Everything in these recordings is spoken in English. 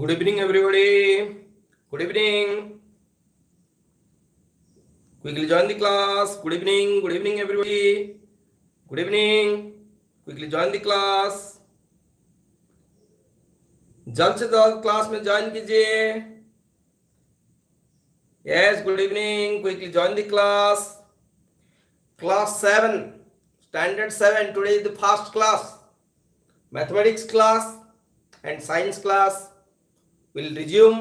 Good evening, everybody. Good evening. Quickly join the class. Good evening, everybody. Good evening. Quickly join the class. जल्द से जल्द class में join कीजिए. Yes, good evening. Quickly join the class. Class 7, Standard 7. Today is the first class. Mathematics class and science class will resume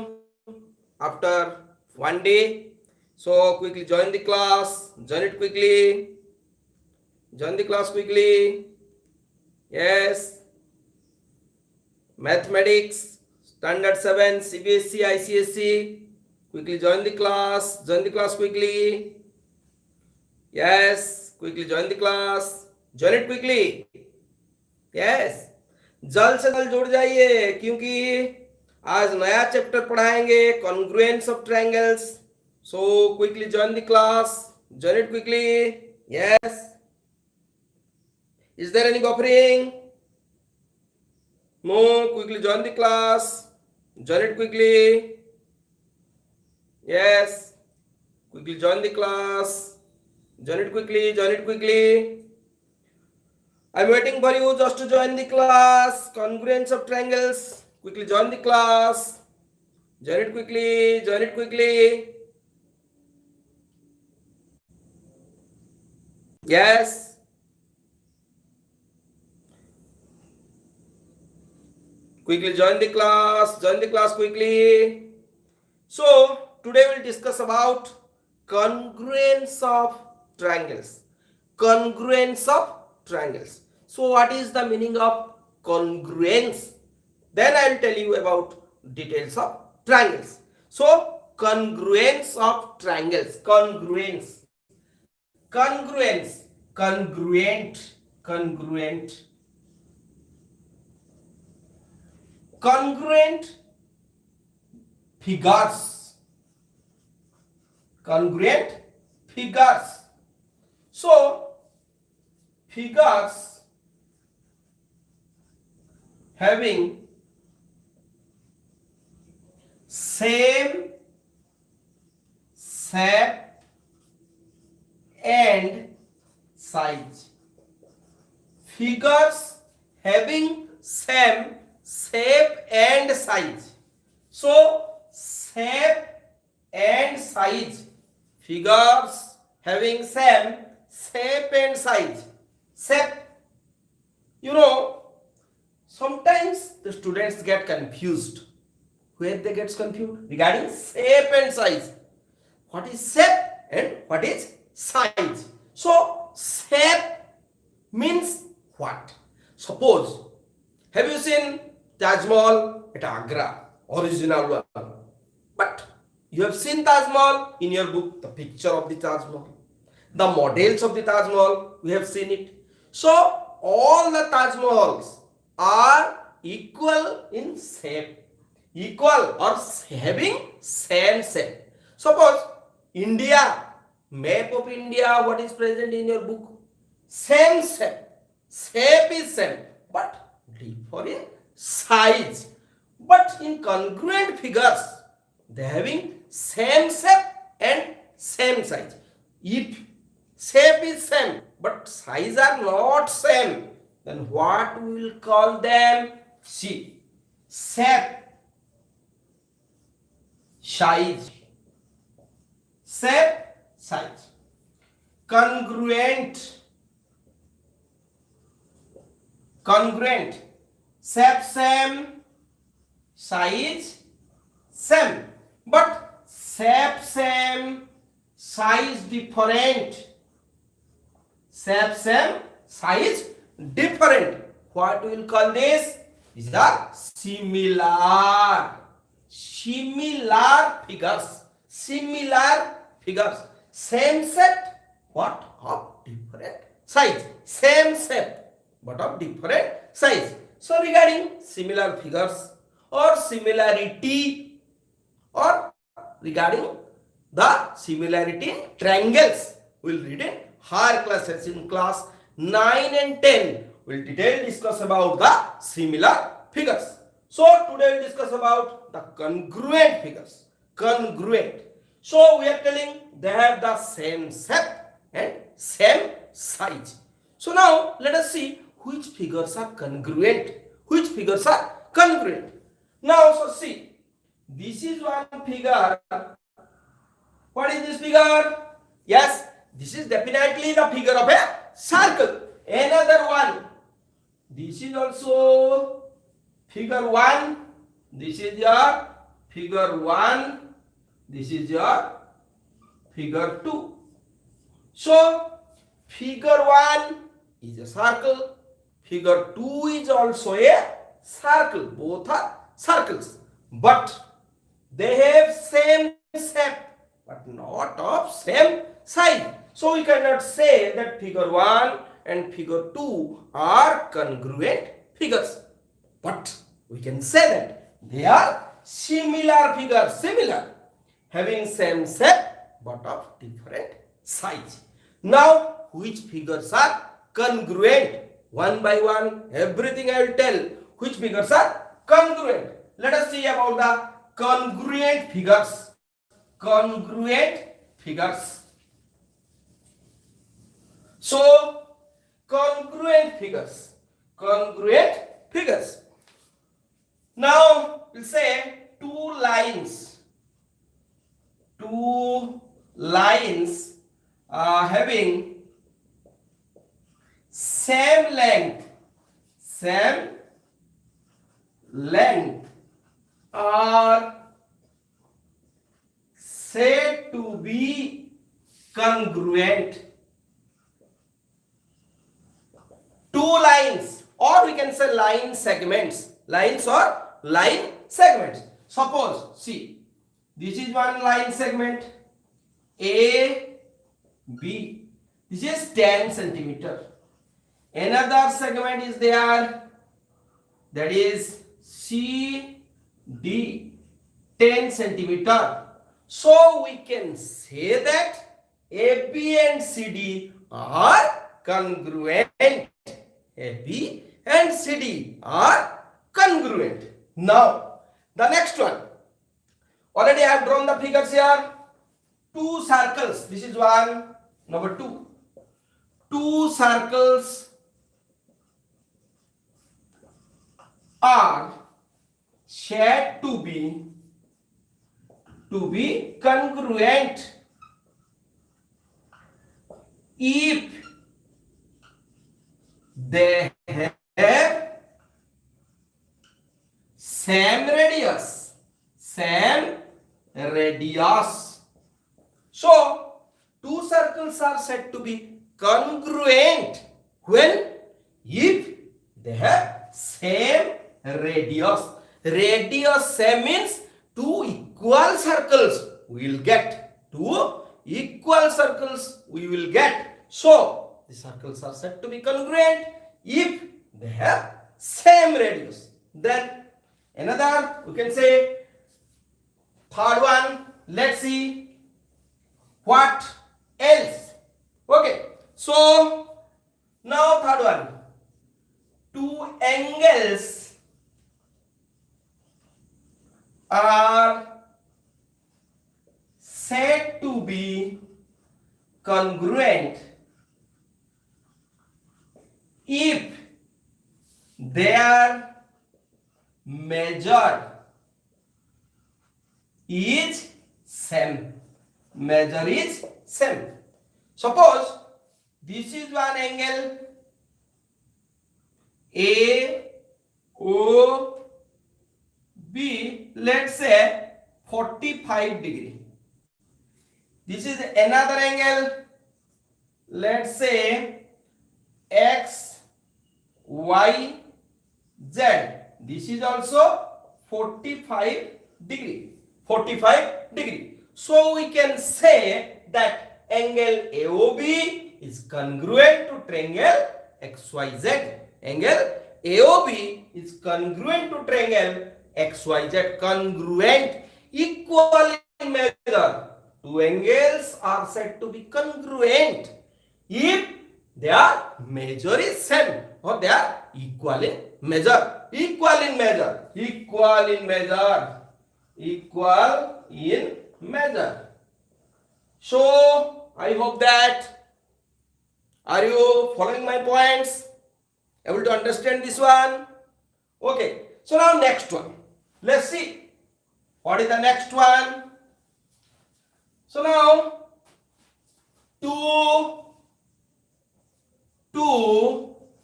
after one day. So quickly join the class. Join it quickly. Join the class quickly. Yes. Mathematics Standard 7, CBSE, ICSE. Quickly join the class. Join the class quickly. Yes. Quickly join the class. Join it quickly. Yes. जल्द से जल्द जुड़ जाइए क्योंकि आज नया chapter पढ़ाएंगे congruence of triangles. So quickly join the class. Join it quickly. Yes. Is there any buffering? No. Quickly join the class. Join it quickly. Yes. Quickly join the class. Join it quickly. Join it quickly. I'm waiting for you just to join the class. Congruence of triangles. Quickly join the class. Join it quickly. Join it quickly. Yes. Quickly join the class. Join the class quickly. So today we'll discuss about congruence of triangles. Congruence of triangles. So what is the meaning of congruence? Then I will tell you about details of triangles. So congruence of triangles. Congruence. Congruence. Congruent. Congruent. Congruent figures. Congruent figures. So figures having same shape and size. Figures having same shape and size. So shape and size. Figures having same shape and size. Shape. You know, sometimes the students get confused. Where they get confused? Regarding shape and size. What is shape and what is size? So, shape means what? Suppose, have you seen Taj Mahal at Agra? Original one. But you have seen Taj Mahal in your book, the picture of the Taj Mahal. The models of the Taj Mahal, we have seen it. So all the Taj Mahals are equal in shape, equal or having same shape. Suppose India, map of India, what is present in your book? Same shape. Shape is same, but different in size. But in congruent figures, they having same shape and same size. If shape is same but size are not same, then what we will call them? See, shape, size, shape, size. Congruent, congruent, shape same, size same, but shape same, size different. Shape same, size different. What we will call this? These are similar. Similar figures. Similar figures. Same shape, what? Of different size. Same shape, but of different size. So regarding similar figures or similarity or regarding the similarity in triangles, we will read in higher classes. In class 9 and 10, we will detail discuss about the similar figures. So today we discuss about the congruent figures. Congruent. So we are telling they have the same shape and same size. So now let us see which figures are congruent. Which figures are congruent. Now so see, this is one figure. What is this figure? Yes, this is definitely the figure of a circle. Another one. This is also figure 1. This is your figure 1. This is your figure 2. So figure 1 is a circle. Figure 2 is also a circle. Both are circles. But they have same shape but not of same size. So we cannot say that figure 1 and figure 2 are congruent figures. But we can say that they are similar figures, similar, having same shape but of different size. Now, which figures are congruent? One by one, everything I will tell. Which figures are congruent? Let us see about the congruent figures. Congruent figures. So, congruent figures. Congruent figures. Now, we'll say two lines having same length are said to be congruent. Two lines, or we can say line segments. Lines or line segments. Suppose, see, this is one line segment A, B. This is 10 centimeter. Another segment is there, that is C, D, 10 centimeter. So we can say that AB and CD are congruent. AB and CD are congruent. Now, the next one. Already I have drawn the figures here. Two circles. This is one. Number 2. Two circles are said to be congruent if they have same radius. So, two circles are said to be congruent when if they have same radius. Radius same means two equal circles we will get. Two equal circles we will get. So, the circles are said to be congruent if they have same radius. Then another, we can say third one. Let's see what else. Okay, so now third one. Two angles are said to be congruent if their measure is same. Measure is same. Suppose this is one angle A O B, let's say 45 degree. This is another angle, let's say X Y Z. This is also 45 degree. 45 degree. So we can say that angle AOB is congruent to triangle XYZ. Angle AOB is congruent to triangle XYZ. Congruent, equal in measure. Two angles are said to be congruent if their measure is same or they are equal in measure. Equal in measure. Equal in measure. Equal in measure. So I hope that are you following my points? Able to understand this one? Okay. So now next one. Let's see. What is the next one? So now two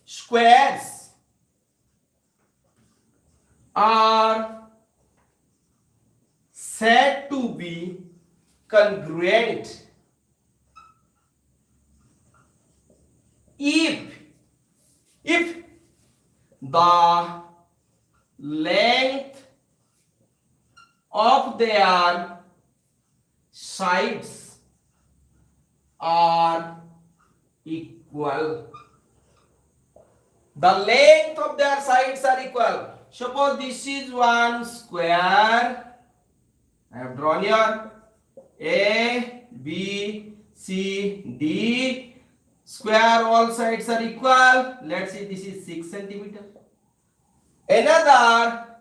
squares are said to be congruent if the length of their sides are equal. The length of their sides are equal. Suppose this is one square. I have drawn here A, B, C, D. Square, all sides are equal. Let's see, this is 6 centimeter. Another,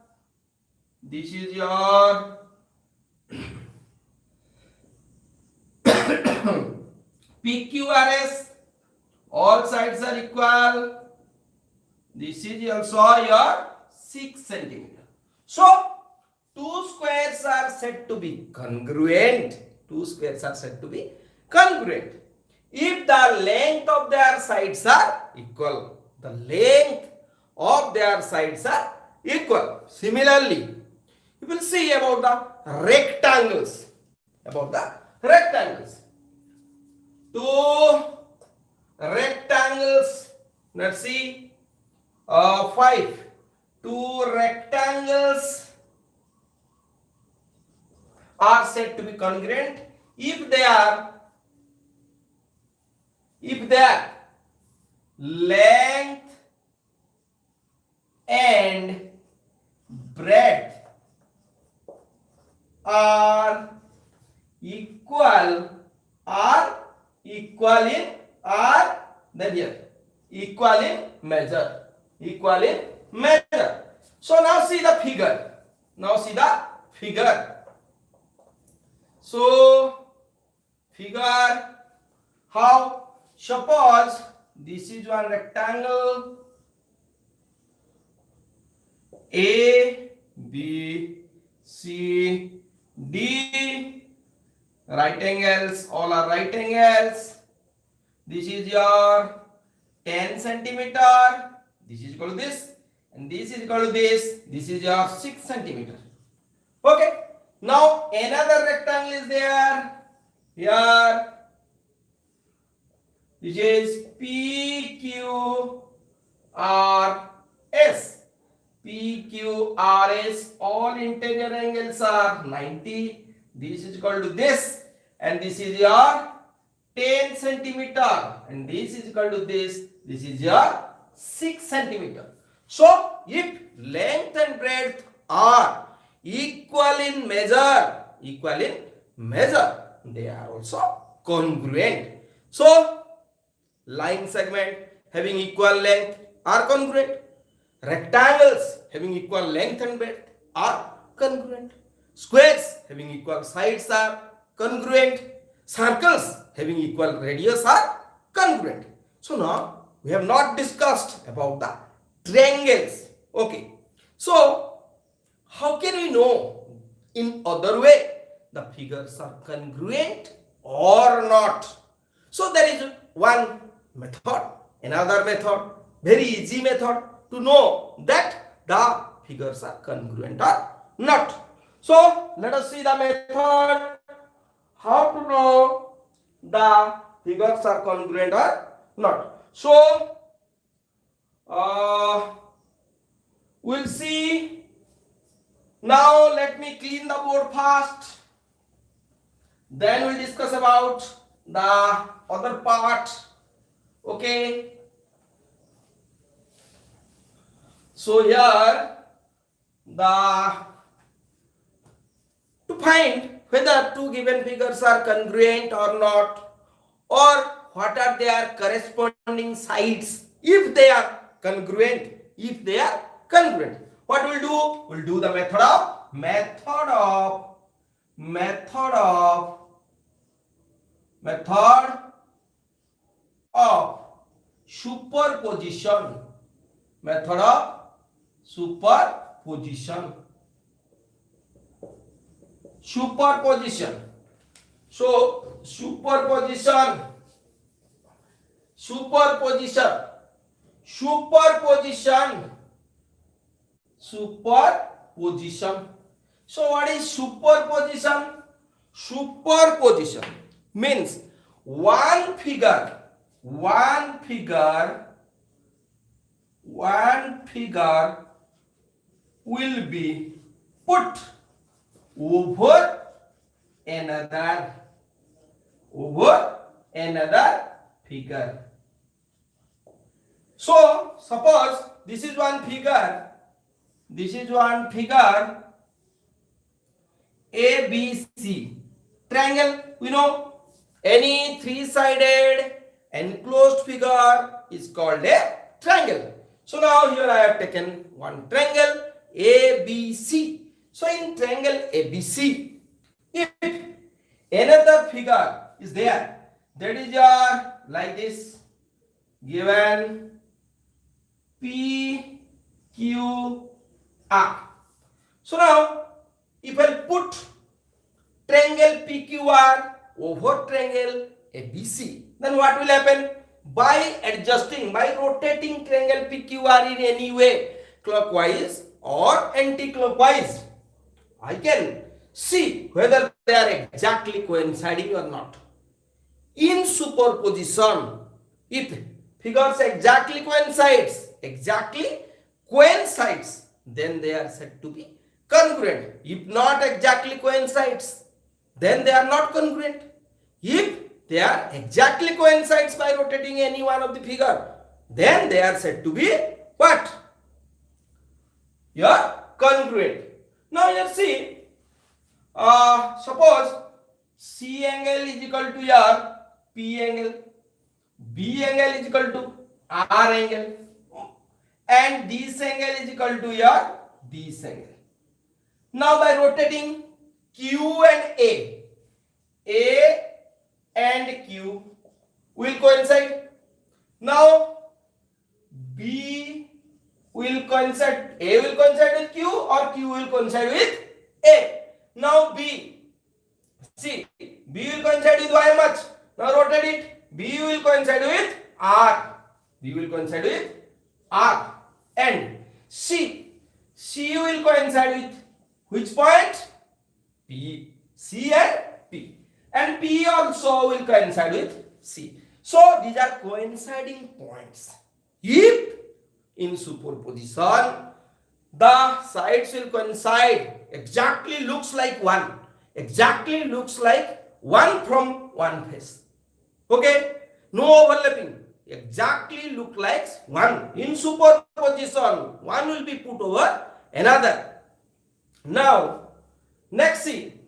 this is your PQRS, all sides are equal. This is also your 6 centimeter. So, two squares are said to be congruent. Two squares are said to be congruent if the length of their sides are equal. The length of their sides are equal. Similarly, you will see about the rectangles. Two rectangles. Let's see. 5. Two rectangles are said to be congruent if their length and breadth are equal in measure. So now see the figure. So figure how? Suppose this is one rectangle A, B, C, D. Right angles, all are right angles. This is your 10 centimeter. This is equal to this, and this is equal to this. This is your 6 centimeter. Okay. Now another rectangle is there. Here. This is PQRS. PQRS, all interior angles are 90. This is equal to this, and this is your 10 centimeter, and this is equal to this. This is your 6 centimeter. So, if length and breadth are equal in measure, they are also congruent. So, line segment having equal length are congruent. Rectangles having equal length and breadth are congruent. Squares having equal sides are congruent. Circles having equal radius are congruent. So now we have not discussed about the triangles. Okay. So how can we know in other way the figures are congruent or not? So there is one method, another method, very easy method to know that the figures are congruent or not. So let us see the method how to know the figures are congruent or not. So we'll see. Now let me clean the board first. Then we'll discuss about the other part. Okay. So here to find whether two given figures are congruent or not, or what are their corresponding sides if they are congruent. If they are congruent, what we'll do? We'll do the method of superposition. Method of superposition. So superposition. So what is superposition? Superposition means one figure will be put over another figure. So suppose this is one figure ABC triangle. We know any three-sided enclosed figure is called a triangle. So now here I have taken one triangle ABC. So in triangle ABC, if another figure is there, that is your like this, given PQR. So now if I put triangle PQR over triangle ABC, then what will happen? By rotating triangle PQR in any way, clockwise or anti-clockwise, I can see whether they are exactly coinciding or not. In superposition, if figures exactly coincides, then they are said to be congruent. If not exactly coincides, then they are not congruent. If they are exactly coincides by rotating any one of the figure, then they are said to be what? Your congruent. Now you see, suppose C angle is equal to your P angle, B angle is equal to R angle, and this angle is equal to your this angle. Now by rotating Q and A and Q will coincide. Now B will coincide, A will coincide with Q or Q will coincide with A. Now B will coincide with Y much. Now rotate it. B will coincide with R. And C will coincide with which point? P. C and P. And P also will coincide with C. So these are coinciding points. If in superposition the sides will coincide, exactly looks like one from one face. Okay, no overlapping, exactly look like one. In superposition, one will be put over another. Now next, see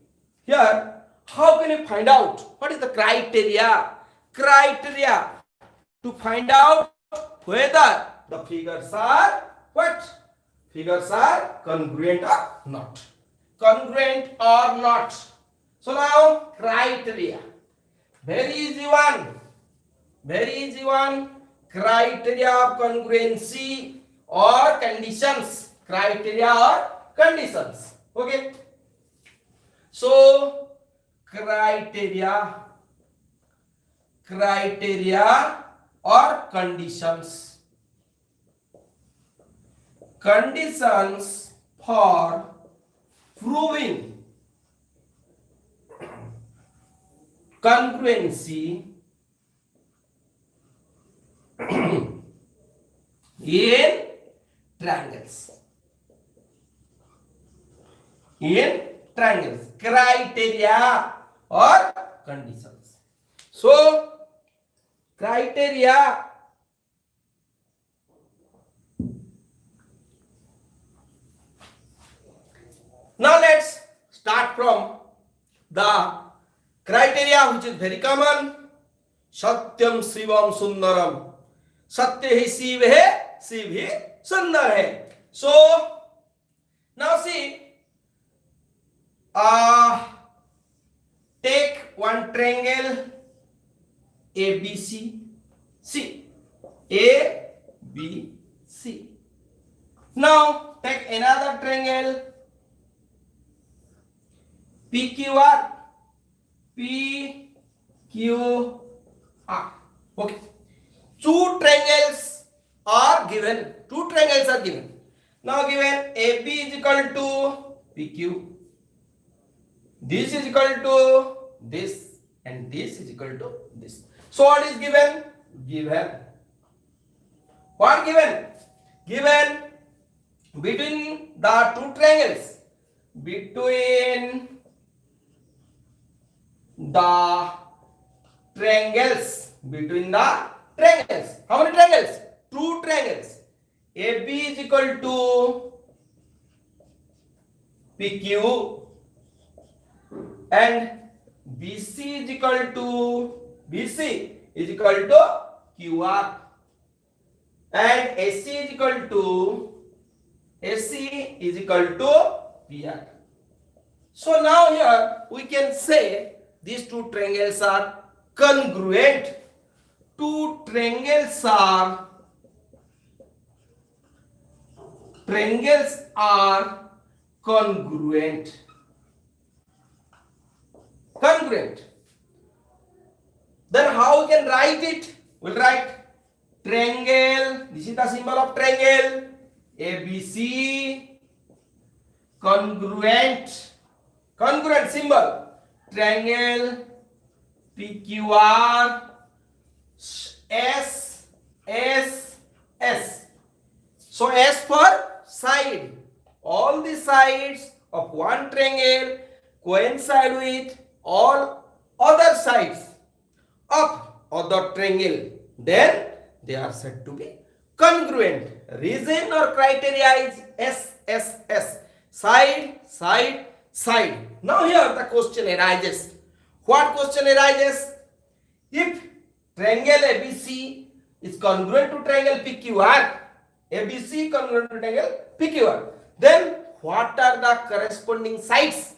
here, how can you find out what is the criteria to find out whether the figures are congruent or not. So now criteria, very easy one, criteria of congruency or conditions. Okay, so criteria or conditions for proving congruency in triangles. Criteria or conditions. So criteria, now let's start from the criteria which is very common. सत्यम शिवम सुंदरम, सत्य ही शिव है, शिव ही सुंदर है. So now see, take one triangle ABC. See, ABC. Now take another triangle PQR. PQR. Okay. Two triangles are given. Two triangles are given. Now given AB is equal to PQ. This is equal to this, and this is equal to this. So what is given? Given. What given? Given between the two triangles. Between the triangles. Between the triangles. How many triangles? Two triangles. AB is equal to PQ and BC is equal to QR and AC is equal to PR. So now here we can say these two triangles are congruent. Two triangles are congruent. Then how we can write it? We'll write triangle. This is the symbol of triangle. ABC congruent symbol. Triangle PQR S. So S for side. All the sides of one triangle coincide with all other sides of other triangle. Then they are said to be congruent. Reason or criteria is S. Side. Now here the question arises. What question arises? If triangle ABC is congruent to triangle PQR, ABC congruent to triangle PQR, then what are the corresponding sides?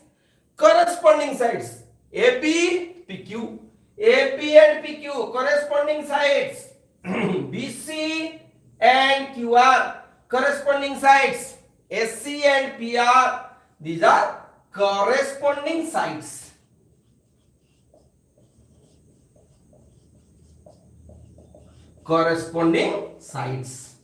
AB, PQ. AP and PQ corresponding sides. BC and QR corresponding sides. SC and PR, these are corresponding sides. Corresponding sides.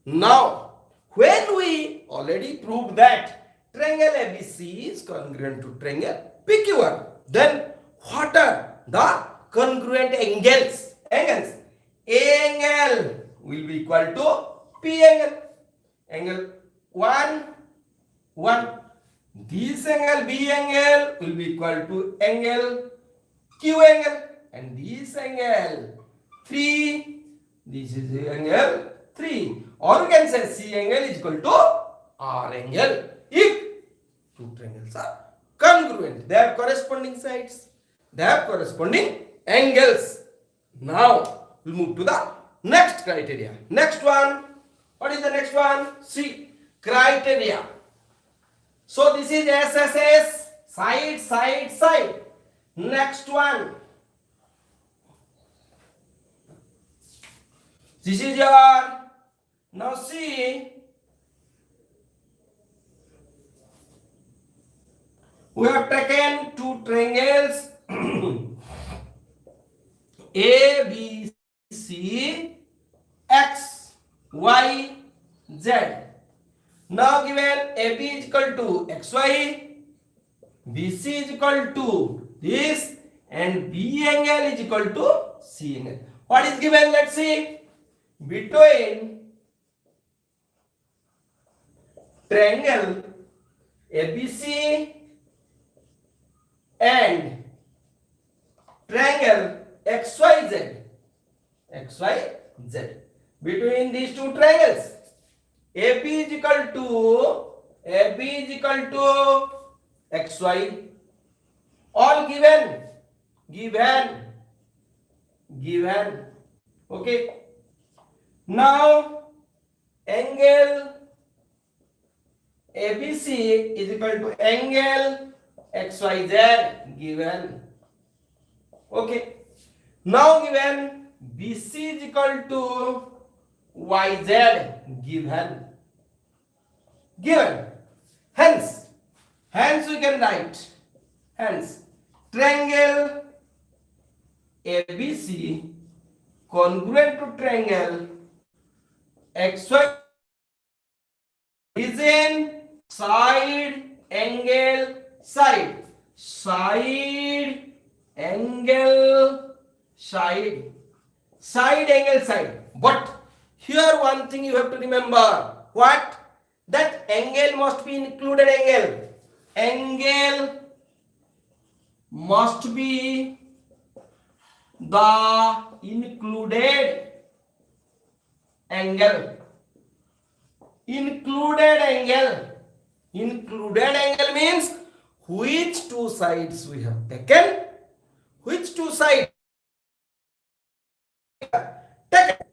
Now, when we already proved that triangle ABC is congruent to triangle PQR, then what are the congruent angles? A angle will be equal to P angle. Angle 1. This angle B angle will be equal to angle Q angle. And this angle 3, this is angle 3, or you can say C angle is equal to R angle. If two triangles are congruent, they have corresponding sides, they have corresponding angles. Now we'll move to the next criteria. Next one. What is the next one? See, criteria. So this is SSS, side. Next one. This is your, now see, we have taken two triangles A, B, C, X, Y, Z. Now given AB is equal to XY, BC is equal to this, and B angle is equal to C angle. What is given? Let's see. Between triangle ABC and triangle XYZ. Between these two triangles, AB is equal to XY. All given given. Okay. Now angle ABC is equal to angle XYZ given. Okay. Now given BC is equal to YZ given. Hence we can write, triangle ABC congruent to triangle XY region side angle side angle side. But here one thing you have to remember, what? That angle must be included angle must be the included angle. Included angle means which two sides we have taken.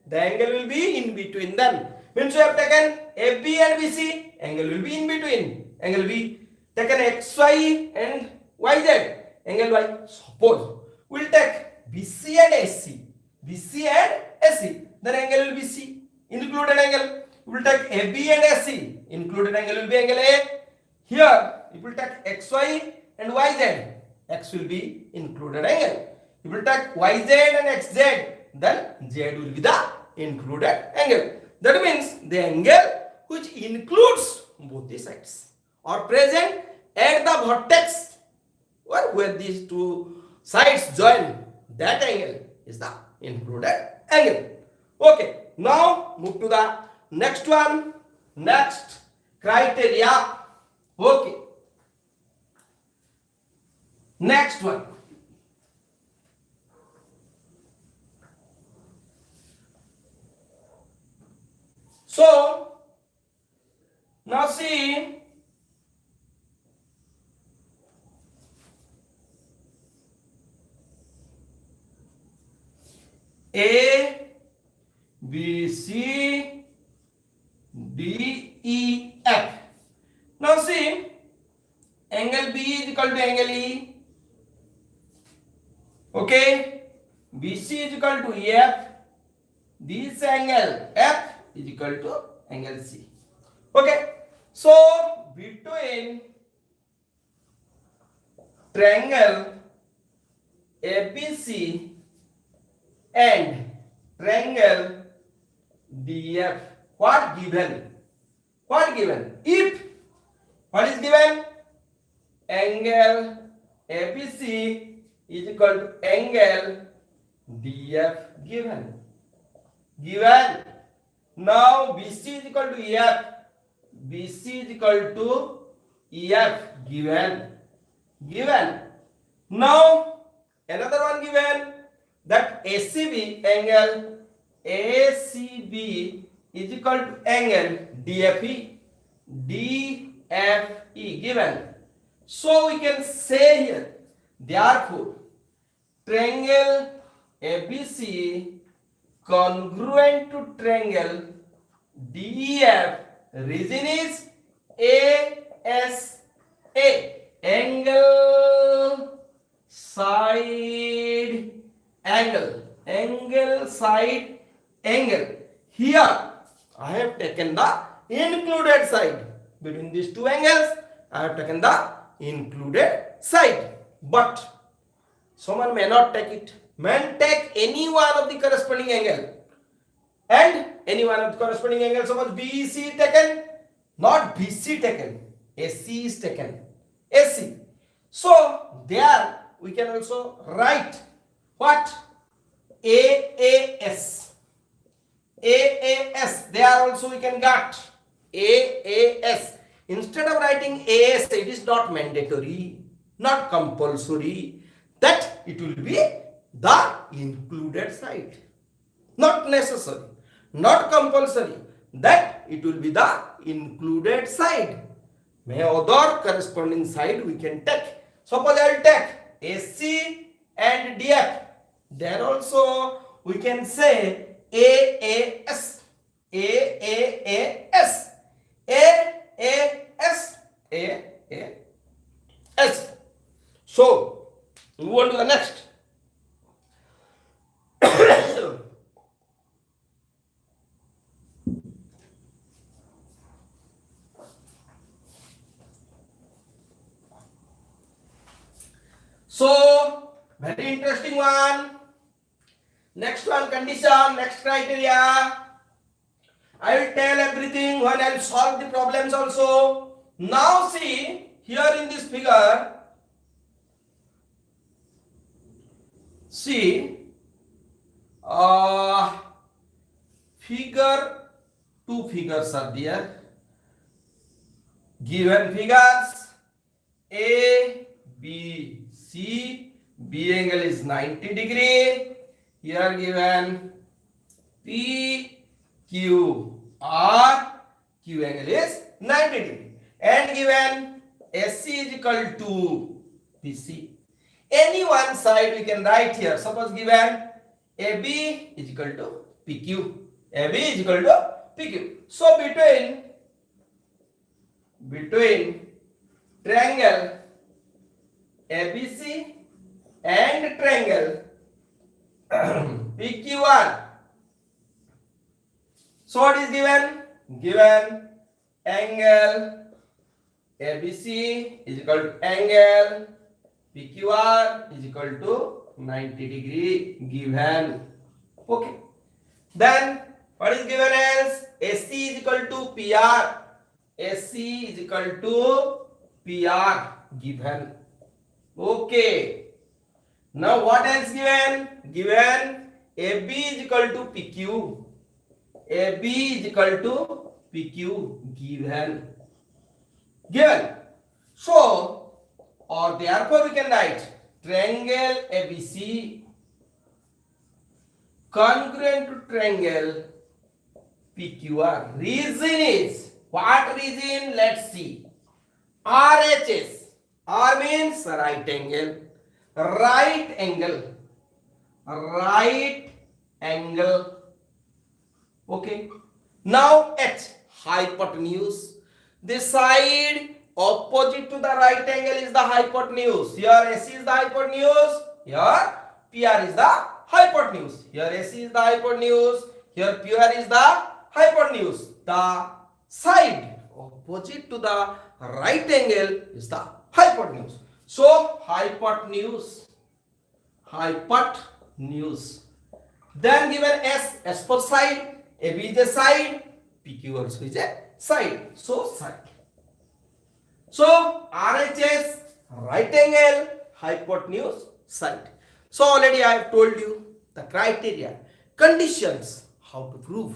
The angle will be in between them. Means we have taken AB and BC, angle will be in between. Angle will be taken XY and YZ, angle Y. Suppose we will take BC and AC, then angle will be C, included angle. We will take AB and AC, included angle will be angle A. Here, if we will take XY and YZ, X will be included angle. If we will take YZ and XZ, then Z will be the included angle. That means the angle which includes both the sides or present at the vertex or where these two sides join, that angle is the included angle. Okay, now move to the next one. Next criteria. Okay, next one. So now see, A, B, C, D, E, F. Now see, angle B is equal to angle E. Okay, BC is equal to EF. This angle F is equal to angle C. Okay, so between triangle ABC and triangle DF, what given? If what is given? Angle ABC is equal to angle DF given. Now BC is equal to EF. BC is equal to EF given. Now another one given, that ACB angle ACB is equal to angle DFE given. So we can say here, therefore triangle ABC congruent to triangle DEF, region is ASA, angle side angle. Here I have taken the included side. Between these two angles I have taken the included side. But someone may not take it. Man take any one of the corresponding angle, and any one of the corresponding angle. Suppose BC taken, not BC taken, AC is taken, AC. So there we can also write what? AAS. There also we can get AAS. Instead of writing AS, it is not mandatory, not compulsory that it will be the included side. Not necessary, not compulsory that it will be the included side. May other corresponding side we can take. Suppose I will take AC and DF. Then also we can say AAS, AAAS, AAS, AAS. So move on to the next. So very interesting one. Next one, condition, next criteria. I will tell everything when I will solve the problems also. Now see here in this figure. See figure, two figures are there. Given figures A, B, C, B angle is 90 degree. Here given P, Q, R, Q angle is 90 degree. And given SC is equal to BC. Any one side we can write here. Suppose given AB is equal to PQ. AB is equal to PQ. So between triangle ABC and triangle PQR. So what is given? Given angle ABC is equal to angle PQR is equal to 90 degree given. Okay. Then what is given else? AC is equal to PR. AC is equal to PR given. Okay. Now what else given? Given AB is equal to PQ. AB is equal to PQ given. Given. So, or therefore we can write triangle ABC congruent to triangle PQR. Reason is, what reason? Let's see. RHS. R means right angle. Right angle. Right angle. Okay. Now H, hypotenuse. The side opposite to the right angle is the hypotenuse. Here AC is the hypotenuse. Here PR is the hypotenuse. Here AC is the hypotenuse. Here PR is the hypotenuse. The side opposite to the right angle is the hypotenuse. So hypotenuse. Hypotenuse. Then given S for side. AB is a side. PQ also is a side. So side. So RHS, right angle, hypotenuse, side. So already I have told you the criteria, conditions, how to prove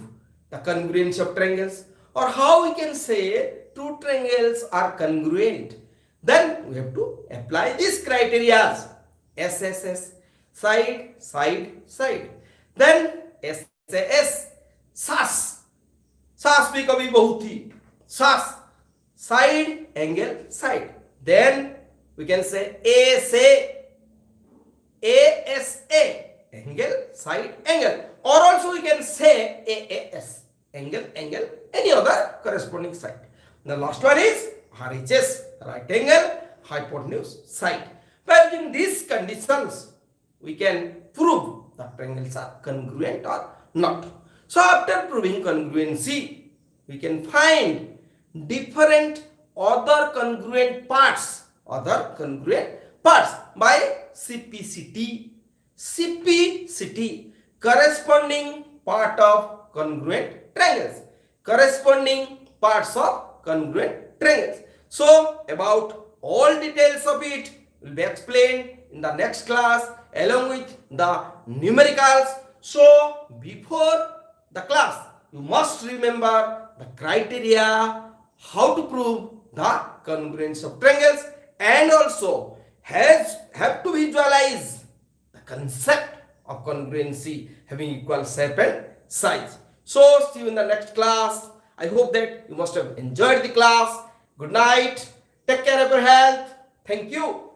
the congruency of triangles, or how we can say two triangles are congruent. Then we have to apply these criteria. SSS, side, side, side. Then SAS, SAS. SAS भी कभी बहुत ही SAS, side, angle, side. Then we can say ASA, angle, side, angle. Or also we can say AAS, angle, angle, any other corresponding side. The last one is RHS, right angle, hypotenuse, side. By using these conditions, we can prove the triangles are congruent or not. So after proving congruency, we can find different other congruent parts by CPCT. CPCT, corresponding part of congruent triangles. Corresponding parts of congruent triangles. So about all details of it will be explained in the next class along with the numericals. So before the class, you must remember the criteria, how to prove the congruence of triangles, and also have to visualize the concept of congruency having equal shape and size. So see you in the next class. I hope that you must have enjoyed the class. Good night. Take care of your health. Thank you.